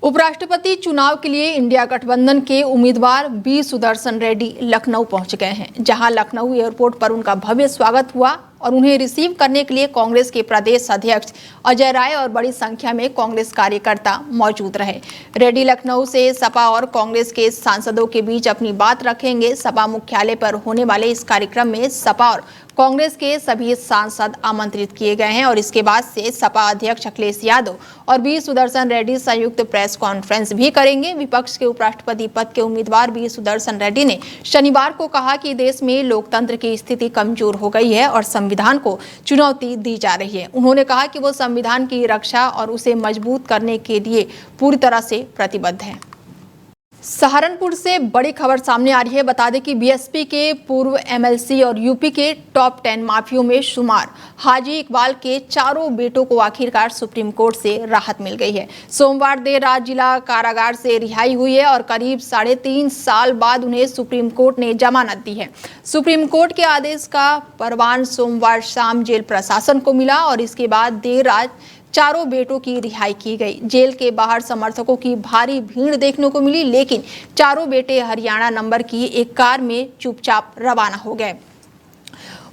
उपराष्ट्रपति चुनाव के लिए इंडिया गठबंधन के उम्मीदवार बी सुदर्शन रेड्डी लखनऊ पहुंच गए हैं, जहां लखनऊ एयरपोर्ट पर उनका भव्य स्वागत हुआ और उन्हें रिसीव करने के लिए कांग्रेस के प्रदेश अध्यक्ष अजय राय और बड़ी संख्या में कांग्रेस कार्यकर्ता मौजूद रहे। रेड्डी लखनऊ से सपा और कांग्रेस के सांसदों के बीच अपनी बात रखेंगे। सपा मुख्यालय पर होने वाले इस कार्यक्रम में सपा और कांग्रेस के सभी सांसद आमंत्रित किए गए हैं और इसके बाद से सपा अध्यक्ष अखिलेश यादव और बी सुदर्शन रेड्डी संयुक्त प्रेस कॉन्फ्रेंस भी करेंगे। विपक्ष के उपराष्ट्रपति पद के उम्मीदवार बी सुदर्शन रेड्डी ने शनिवार को कहा कि देश में लोकतंत्र की स्थिति कमजोर हो गई है और संविधान को चुनौती दी जा रही है। उन्होंने कहा कि वो संविधान की रक्षा और उसे मजबूत करने के लिए पूरी तरह से प्रतिबद्ध है। सहारनपुर से बड़ी खबर सामने आ रही है। बता दें कि बीएसपी के पूर्व एमएलसी और यूपी के टॉप 10 माफियों में शुमार हाजी इकबाल के चारों बेटों को आखिरकार सुप्रीम कोर्ट से राहत मिल गई है। सोमवार देर रात जिला कारागार से रिहाई हुई है और करीब 3.5 साल बाद उन्हें सुप्रीम कोर्ट ने जमानत दी है। सुप्रीम कोर्ट के आदेश का परवान सोमवार शाम जेल प्रशासन को मिला और इसके बाद देर रात चारों बेटों की रिहाई की गई। जेल के बाहर समर्थकों की भारी भीड़ देखने को मिली, लेकिन चारों बेटे हरियाणा नंबर की एक कार में चुपचाप रवाना हो गए।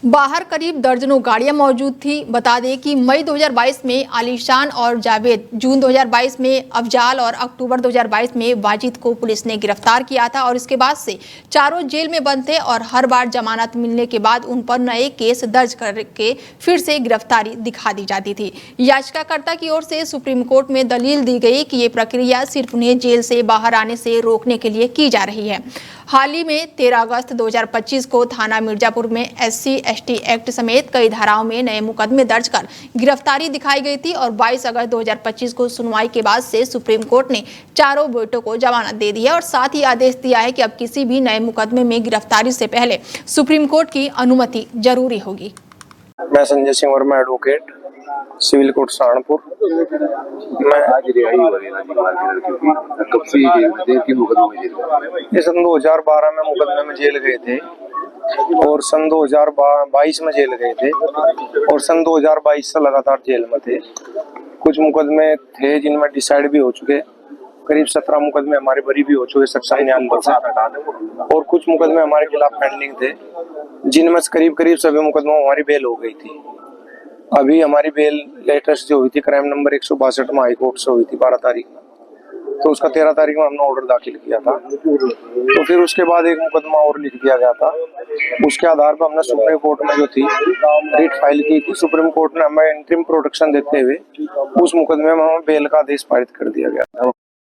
बाहर करीब दर्जनों गाड़ियां मौजूद थी। बता दें कि मई 2022 में आलीशान और जावेद, जून 2022 में अफजाल और अक्टूबर 2022 में वाजिद को पुलिस ने गिरफ्तार किया था और इसके बाद से चारों जेल में बंद थे और हर बार जमानत मिलने के बाद उन पर नए केस दर्ज करके फिर से गिरफ्तारी दिखा दी जाती थी। याचिकाकर्ता की ओर से सुप्रीम कोर्ट में दलील दी गई कि ये प्रक्रिया सिर्फ उन्हें जेल से बाहर आने से रोकने के लिए की जा रही है। हाल ही में 13 अगस्त 2025 को थाना मिर्जापुर में SC/ST एक्ट समेत कई धाराओं में नए मुकदमे दर्ज कर गिरफ्तारी दिखाई गई थी और 22 अगस्त 2025 को सुनवाई के बाद से सुप्रीम कोर्ट ने चारों बेटों को जमानत दे दी है और साथ ही आदेश दिया है कि अब किसी भी नए मुकदमे में गिरफ्तारी से पहले सुप्रीम कोर्ट की अनुमति जरूरी होगी। मैं Sanjay Singh Verma, advocate, civil court Saharanpur. मैं आज रिहाई हो रही है कब से जेल की मुकदमे में जेल? ये सन 2012 में मुकदमे में जेल गए थे और सन 2022 में जेल गए थे और सन 2022 से लगातार जेल में थे। कुछ मुकदमे थे जिनमें डिसाइड भी हो चुके, करीब 17 मुकदमे हमारे बरी भी हो चुके सच्चाई न्याय पर, और कुछ मुकदमे हमारे खिलाफ पेंडिंग थे जिनमें करीब सभी मुकदमों में हमारी बेल हो गई थी। अभी हमारी बेल लेटेस्ट जो हुई थी क्राइम नंबर 162 में हाई कोर्ट से हुई थी 12 तारीख में, तो उसका 13 तारीख में हमने ऑर्डर दाखिल किया था। तो फिर उसके बाद एक मुकदमा और लिख दिया गया था। उसके आधार पर हमने सुप्रीम कोर्ट में जो थी रिट फाइल की थी। सुप्रीम कोर्ट ने हमें इंटरिम प्रोटेक्शन देते हुए उस मुकदमे में हमें बेल का आदेश पारित कर दिया गया था।